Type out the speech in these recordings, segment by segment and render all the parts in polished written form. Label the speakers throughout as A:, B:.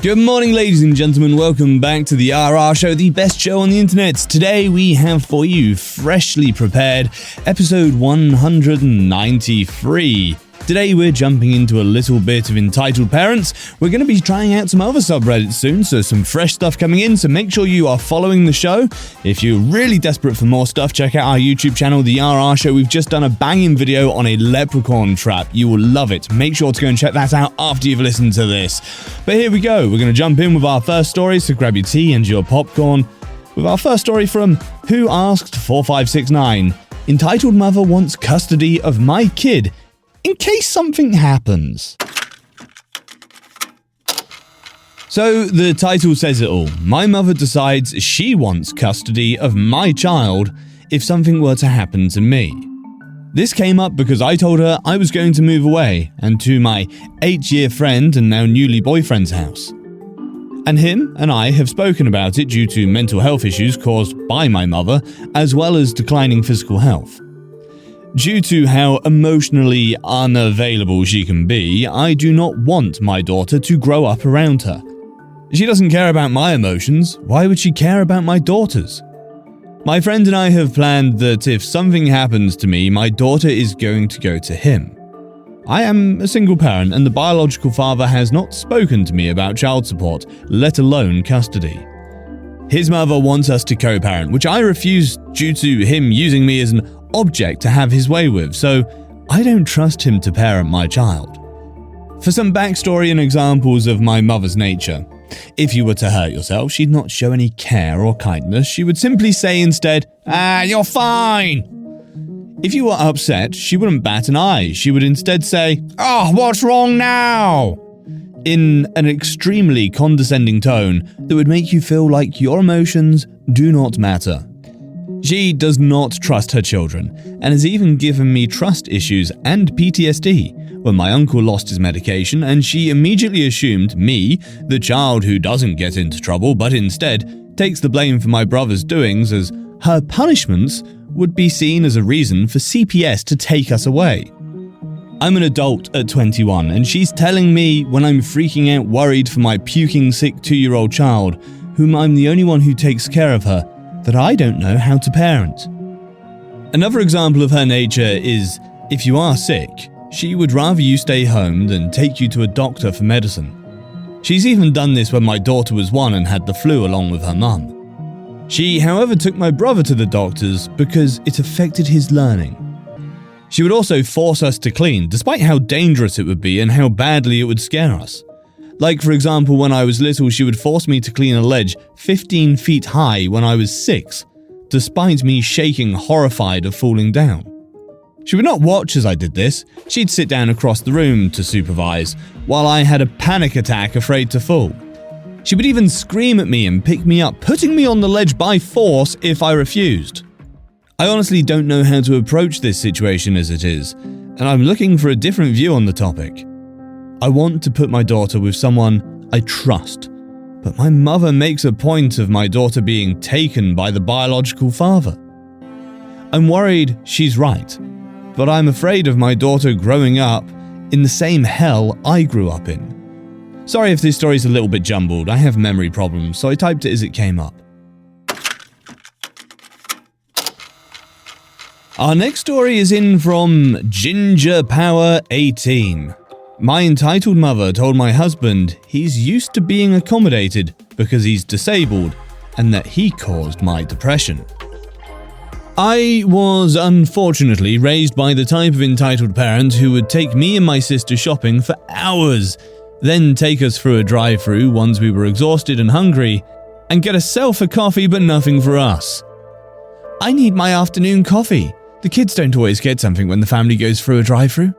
A: Good morning, ladies and gentlemen. Welcome back to the RR Show, the best show on the internet. Today we have for you, freshly prepared, episode 193. Today we're jumping into a little bit of Entitled Parents. We're going to be trying out some other subreddits soon, so some fresh stuff coming in, so make sure you are following the show. If you're really desperate for more stuff, check out our YouTube channel, The RR Show. We've just done a banging video on a leprechaun trap. You will love it. Make sure to go and check that out after you've listened to this. But here we go. We're going to jump in with our first story, so grab your tea and your popcorn. With our first story from Who Asked 4569. Entitled mother wants custody of my kid in case something happens. So the title says it all. My mother decides she wants custody of my child if something were to happen to me. This came up because I told her I was going to move away and to my 8-year friend and now newly boyfriend's house. And him and I have spoken about it due to mental health issues caused by my mother as well as declining physical health. Due to how emotionally unavailable she can be, I do not want my daughter to grow up around her. She doesn't care about my emotions, why would she care about my daughter's? My friend and I have planned that if something happens to me, my daughter is going to go to him. I am a single parent and the biological father has not spoken to me about child support, let alone custody. His mother wants us to co-parent, which I refuse due to him using me as an object to have his way with, so I don't trust him to parent my child. For some backstory and examples of my mother's nature, if you were to hurt yourself, she'd not show any care or kindness. She would simply say instead, you're fine. If you were upset, she wouldn't bat an eye. She would instead say, what's wrong now? In an extremely condescending tone that would make you feel like your emotions do not matter. She does not trust her children, and has even given me trust issues and PTSD when my uncle lost his medication, and she immediately assumed me, the child who doesn't get into trouble but instead takes the blame for my brother's doings, as her punishments would be seen as a reason for CPS to take us away. I'm an adult at 21, and she's telling me when I'm freaking out worried for my puking sick 2-year-old child, whom I'm the only one who takes care of her, that I don't know how to parent. Another example of her nature is, if you are sick, she would rather you stay home than take you to a doctor for medicine. She's even done this when my daughter was 1 and had the flu along with her mum. She, however, took my brother to the doctors because it affected his learning. She would also force us to clean, despite how dangerous it would be and how badly it would scare us. Like, for example, when I was little, she would force me to clean a ledge 15 feet high when I was 6, despite me shaking horrified of falling down. She would not watch as I did this. She'd sit down across the room to supervise, while I had a panic attack afraid to fall. She would even scream at me and pick me up, putting me on the ledge by force if I refused. I honestly don't know how to approach this situation as it is, and I'm looking for a different view on the topic. I want to put my daughter with someone I trust, but my mother makes a point of my daughter being taken by the biological father. I'm worried she's right, but I'm afraid of my daughter growing up in the same hell I grew up in. Sorry if this story's a little bit jumbled, I have memory problems, so I typed it as it came up. Our next story is in from Ginger Power 18. My entitled mother told my husband he's used to being accommodated because he's disabled and that he caused my depression. I was unfortunately raised by the type of entitled parent who would take me and my sister shopping for hours, then take us through a drive-thru once we were exhausted and hungry, and get herself a coffee but nothing for us. I need my afternoon coffee. The kids don't always get something when the family goes through a drive-thru.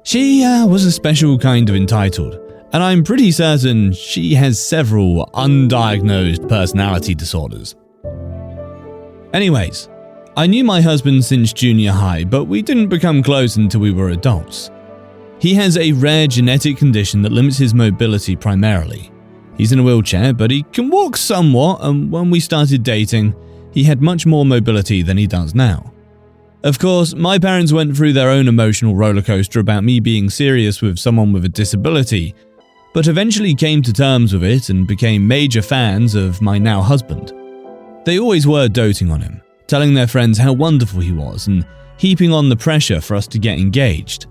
A: She was a special kind of entitled, and I'm pretty certain she has several undiagnosed personality disorders. Anyways, I knew my husband since junior high, but we didn't become close until we were adults. He has a rare genetic condition that limits his mobility primarily. He's in a wheelchair, but he can walk somewhat, and when we started dating, he had much more mobility than he does now. Of course, my parents went through their own emotional rollercoaster about me being serious with someone with a disability, but eventually came to terms with it and became major fans of my now husband. They always were doting on him, telling their friends how wonderful he was and heaping on the pressure for us to get engaged.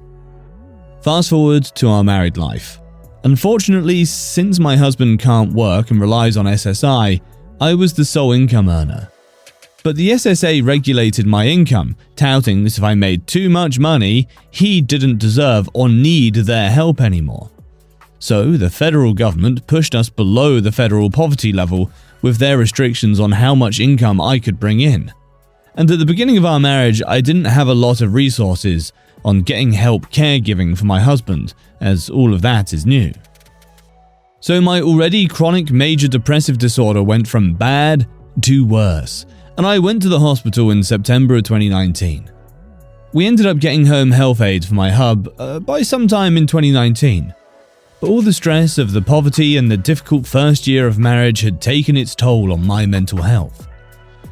A: Fast forward to our married life. Unfortunately, since my husband can't work and relies on SSI, I was the sole income earner. But the SSA regulated my income, touting that if I made too much money, he didn't deserve or need their help anymore. So the federal government pushed us below the federal poverty level with their restrictions on how much income I could bring in. And at the beginning of our marriage, I didn't have a lot of resources on getting help caregiving for my husband, as all of that is new. So my already chronic major depressive disorder went from bad to worse, and I went to the hospital in September of 2019. We ended up getting home health aids for my hub by sometime in 2019. But all the stress of the poverty and the difficult first year of marriage had taken its toll on my mental health.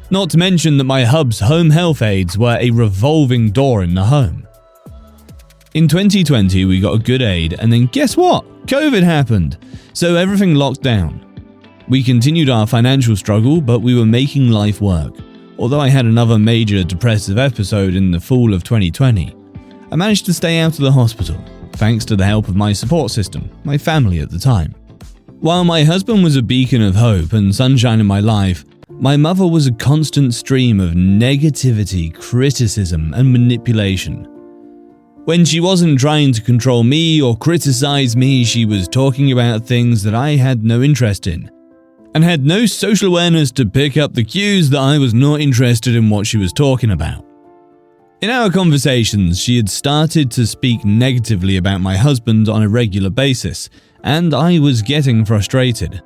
A: Not to mention that my hub's home health aides were a revolving door in the home. In 2020, we got a good aid, and then guess what? COVID happened, so everything locked down. We continued our financial struggle, but we were making life work. Although I had another major depressive episode in the fall of 2020, I managed to stay out of the hospital, thanks to the help of my support system, my family at the time. While my husband was a beacon of hope and sunshine in my life, my mother was a constant stream of negativity, criticism, and manipulation. When she wasn't trying to control me or criticize me, she was talking about things that I had no interest in, and had no social awareness to pick up the cues that I was not interested in what she was talking about. In our conversations, she had started to speak negatively about my husband on a regular basis, and I was getting frustrated.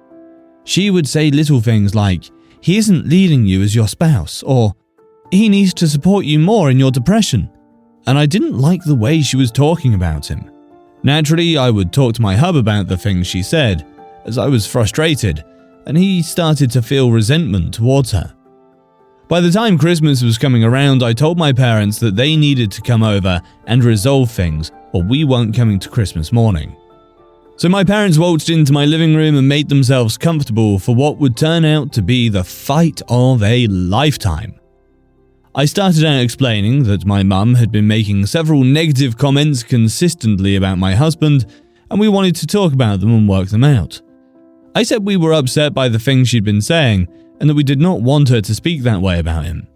A: She would say little things like, "He isn't leading you as your spouse," or "He needs to support you more in your depression," and I didn't like the way she was talking about him. Naturally, I would talk to my hub about the things she said, as I was frustrated, and he started to feel resentment towards her. By the time Christmas was coming around, I told my parents that they needed to come over and resolve things, or we weren't coming to Christmas morning. So my parents waltzed into my living room and made themselves comfortable for what would turn out to be the fight of a lifetime. I started out explaining that my mum had been making several negative comments consistently about my husband, and we wanted to talk about them and work them out. I said we were upset by the things she'd been saying, and that we did not want her to speak that way about him.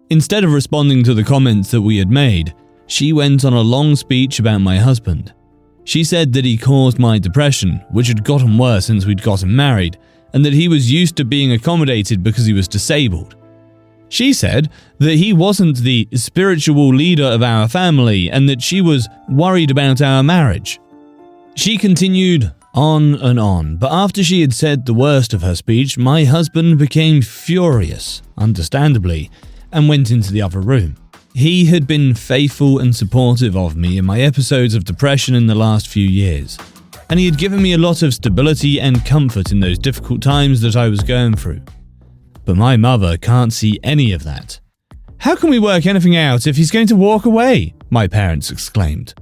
A: Instead of responding to the comments that we had made, she went on a long speech about my husband. She said that he caused my depression, which had gotten worse since we'd gotten married, and that he was used to being accommodated because he was disabled. She said that he wasn't the spiritual leader of our family and that she was worried about our marriage. She continued on, but after she had said the worst of her speech, my husband became furious, understandably, and went into the other room. He had been faithful and supportive of me in my episodes of depression in the last few years, and he had given me a lot of stability and comfort in those difficult times that I was going through. But my mother can't see any of that. "How can we work anything out if he's going to walk away?" my parents exclaimed.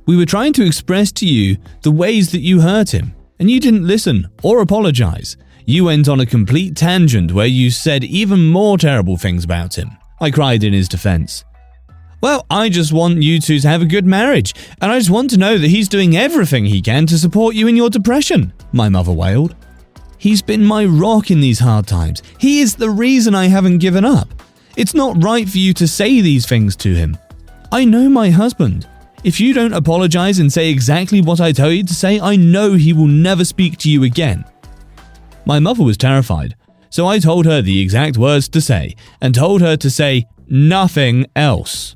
A: "We were trying to express to you the ways that you hurt him, and you didn't listen or apologize. You went on a complete tangent where you said even more terrible things about him," I cried in his defense. "Well, I just want you two to have a good marriage, and I just want to know that he's doing everything he can to support you in your depression," my mother wailed. "He's been my rock in these hard times. He is the reason I haven't given up. It's not right for you to say these things to him. I know my husband. If you don't apologize and say exactly what I tell you to say, I know he will never speak to you again." My mother was terrified, so I told her the exact words to say, and told her to say nothing else.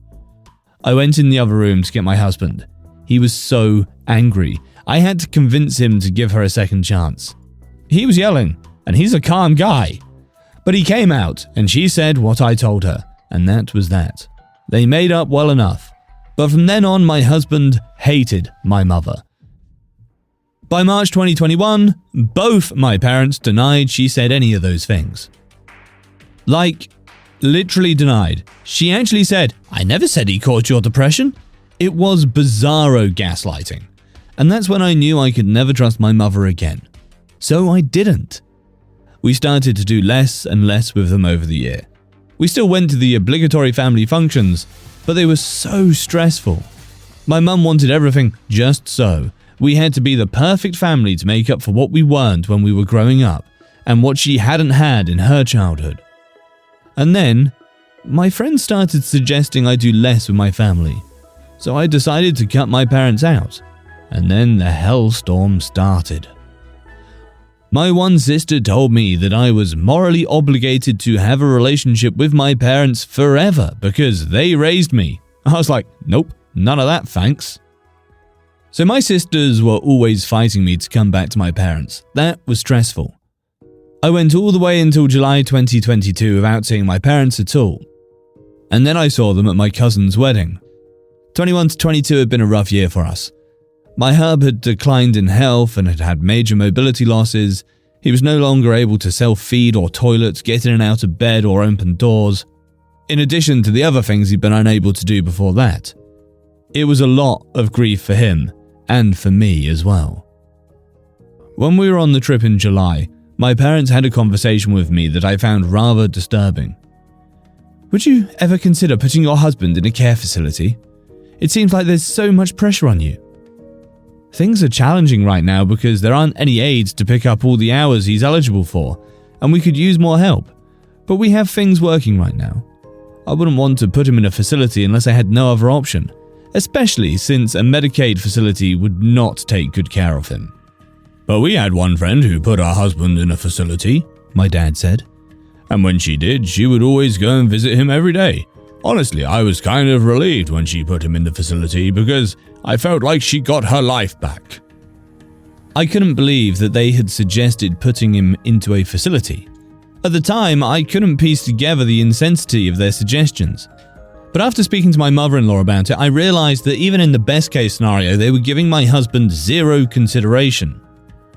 A: I went in the other room to get my husband. He was so angry. I had to convince him to give her a second chance. He was yelling, and he's a calm guy. But he came out, and she said what I told her, and that was that. They made up well enough. But from then on, my husband hated my mother. By March 2021, both my parents denied she said any of those things. Like, literally denied. She actually said, "I never said he caused your depression." It was bizarro gaslighting. And that's when I knew I could never trust my mother again. So I didn't. We started to do less and less with them over the year. We still went to the obligatory family functions, but they were so stressful. My mum wanted everything just so. We had to be the perfect family to make up for what we weren't when we were growing up, and what she hadn't had in her childhood. And then, my friends started suggesting I do less with my family, so I decided to cut my parents out, and then the hellstorm started. My one sister told me that I was morally obligated to have a relationship with my parents forever because they raised me. I was like, nope, none of that, thanks. So my sisters were always fighting me to come back to my parents. That was stressful. I went all the way until July 2022 without seeing my parents at all. And then I saw them at my cousin's wedding. 21 to 22 had been a rough year for us. My hub had declined in health and had had major mobility losses. He was no longer able to self-feed or toilet, get in and out of bed or open doors, in addition to the other things he'd been unable to do before that. It was a lot of grief for him, and for me as well. When we were on the trip in July, my parents had a conversation with me that I found rather disturbing. Would you ever consider putting your husband in a care facility? It seems like there's so much pressure on you. Things are challenging right now because there aren't any aides to pick up all the hours he's eligible for, and we could use more help. But we have things working right now. I wouldn't want to put him in a facility unless I had no other option, especially since a Medicaid facility would not take good care of him. But we had one friend who put her husband in a facility, my dad said. And when she did, she would always go and visit him every day. Honestly, I was kind of relieved when she put him in the facility because I felt like she got her life back. I couldn't believe that they had suggested putting him into a facility. At the time, I couldn't piece together the intensity of their suggestions. But after speaking to my mother-in-law about it, I realized that even in the best case scenario, they were giving my husband zero consideration.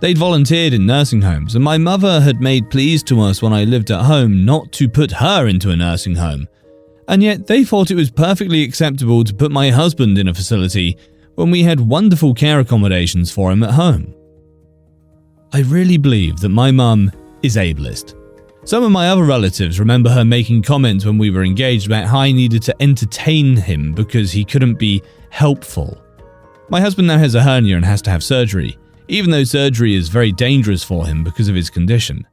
A: They'd volunteered in nursing homes, and my mother had made pleas to us when I lived at home not to put her into a nursing home. And yet they thought it was perfectly acceptable to put my husband in a facility when we had wonderful care accommodations for him at home. I really believe that my mum is ableist. Some of my other relatives remember her making comments when we were engaged about how I needed to entertain him because he couldn't be helpful. My husband now has a hernia and has to have surgery, even though surgery is very dangerous for him because of his condition.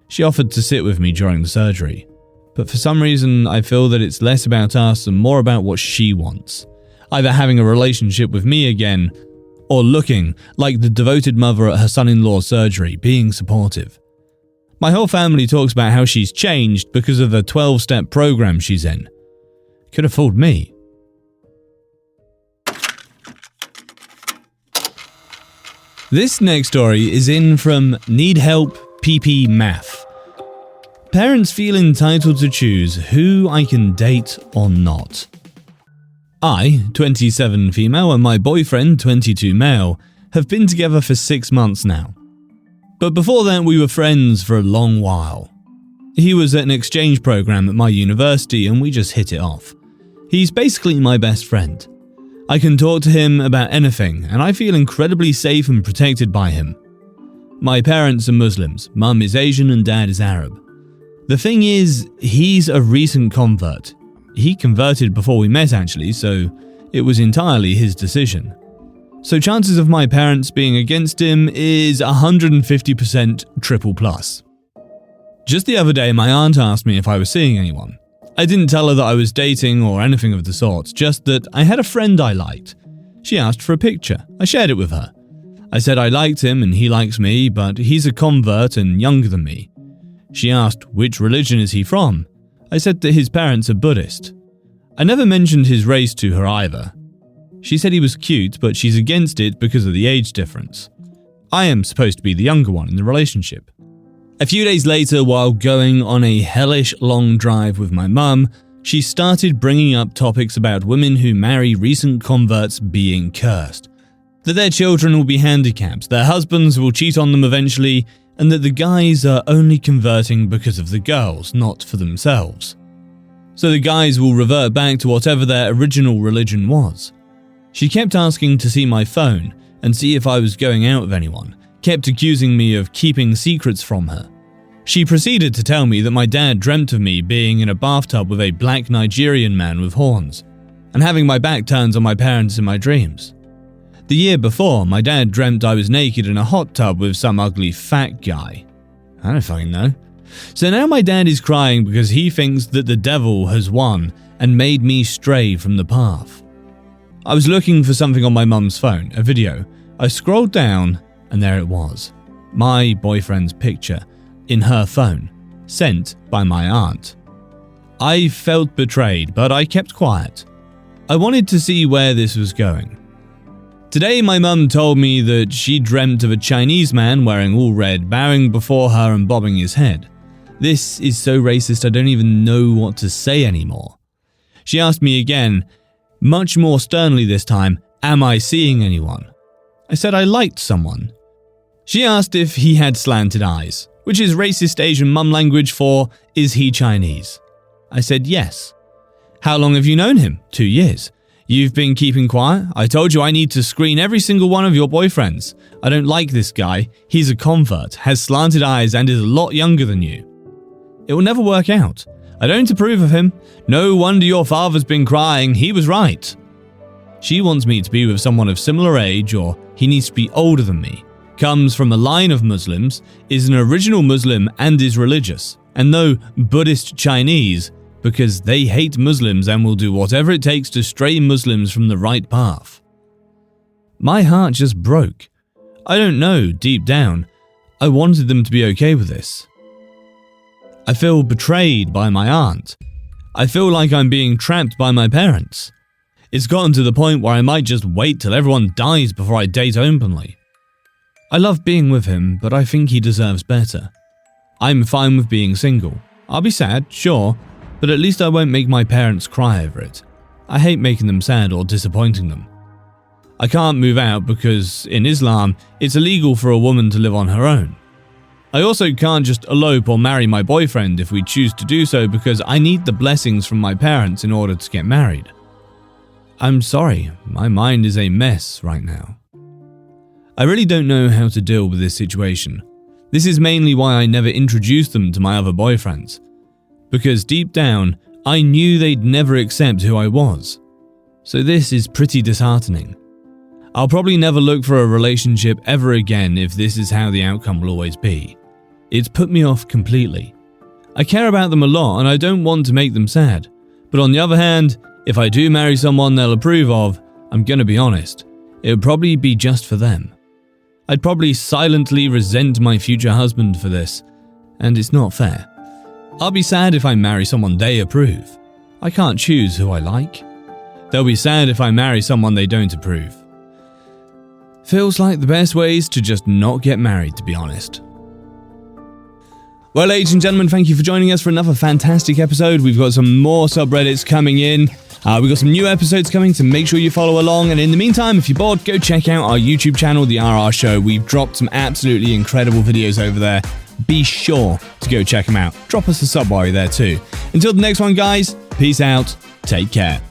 A: She offered to sit with me during the surgery. But for some reason, I feel that it's less about us and more about what she wants. Either having a relationship with me again, or looking like the devoted mother at her son-in-law's surgery, being supportive. My whole family talks about how she's changed because of the 12-step program she's in. Could have fooled me. This next story is in from Need Help PP Math. Parents feel entitled to choose who I can date or not. I, 27 female, and my boyfriend, 22 male, have been together for 6 months now. But before that, we were friends for a long while. He was at an exchange program at my university and we just hit it off. He's basically my best friend. I can talk to him about anything and I feel incredibly safe and protected by him. My parents are Muslims, mum is Asian and dad is Arab. The thing is, he's a recent convert. He converted before we met actually, so it was entirely his decision. So chances of my parents being against him is 150% triple plus. Just the other day, my aunt asked me if I was seeing anyone. I didn't tell her that I was dating or anything of the sort, just that I had a friend I liked. She asked for a picture. I shared it with her. I said I liked him and he likes me, but he's a convert and younger than me. She asked, which religion is he from? I said that his parents are Buddhist. I never mentioned his race to her either. She said he was cute, but she's against it because of the age difference. I am supposed to be the younger one in the relationship. A few days later, while going on a hellish long drive with my mum, she started bringing up topics about women who marry recent converts being cursed. That their children will be handicapped, their husbands will cheat on them eventually, and that the guys are only converting because of the girls, not for themselves. So the guys will revert back to whatever their original religion was. She kept asking to see my phone, and see if I was going out with anyone, kept accusing me of keeping secrets from her. She proceeded to tell me that my dad dreamt of me being in a bathtub with a black Nigerian man with horns, and having my back turned on my parents in my dreams. The year before, my dad dreamt I was naked in a hot tub with some ugly fat guy. I don't fucking know. So now my dad is crying because he thinks that the devil has won and made me stray from the path. I was looking for something on my mum's phone, a video. I scrolled down and there it was. My boyfriend's picture in her phone, sent by my aunt. I felt betrayed, but I kept quiet. I wanted to see where this was going. Today, my mum told me that she dreamt of a Chinese man wearing all red, bowing before her and bobbing his head. This is so racist I don't even know what to say anymore. She asked me again, much more sternly this time, am I seeing anyone? I said I liked someone. She asked if he had slanted eyes, which is racist Asian mum language for, is he Chinese? I said yes. How long have you known him? 2 years. You've been keeping quiet? I told you I need to screen every single one of your boyfriends. I don't like this guy. He's a convert, has slanted eyes and is a lot younger than you. It will never work out. I don't approve of him. No wonder your father's been crying. He was right. She wants me to be with someone of similar age, or he needs to be older than me, comes from a line of Muslims, is an original Muslim and is religious, and no Buddhist Chinese, because they hate Muslims and will do whatever it takes to stray Muslims from the right path. My heart just broke. I don't know, deep down, I wanted them to be okay with this. I feel betrayed by my aunt. I feel like I'm being trapped by my parents. It's gotten to the point where I might just wait till everyone dies before I date openly. I love being with him, but I think he deserves better. I'm fine with being single. I'll be sad, sure, but at least I won't make my parents cry over it. I hate making them sad or disappointing them. I can't move out because, in Islam, it's illegal for a woman to live on her own. I also can't just elope or marry my boyfriend if we choose to do so because I need the blessings from my parents in order to get married. I'm sorry, my mind is a mess right now. I really don't know how to deal with this situation. This is mainly why I never introduced them to my other boyfriends. Because deep down, I knew they'd never accept who I was. So this is pretty disheartening. I'll probably never look for a relationship ever again if this is how the outcome will always be. It's put me off completely. I care about them a lot and I don't want to make them sad. But on the other hand, if I do marry someone they'll approve of, I'm gonna be honest, it would probably be just for them. I'd probably silently resent my future husband for this, and it's not fair. I'll be sad if I marry someone they approve. I can't choose who I like. They'll be sad if I marry someone they don't approve. Feels like the best way is to just not get married, to be honest. Well, ladies and gentlemen, thank you for joining us for another fantastic episode. We've got some more subreddits coming in. We've got some new episodes coming, so make sure you follow along. And in the meantime, if you're bored, go check out our YouTube channel, The RR Show. We've dropped some absolutely incredible videos over there. Be sure to go check them out. Drop us a sub while you're there too. Until the next one, guys, peace out. Take care.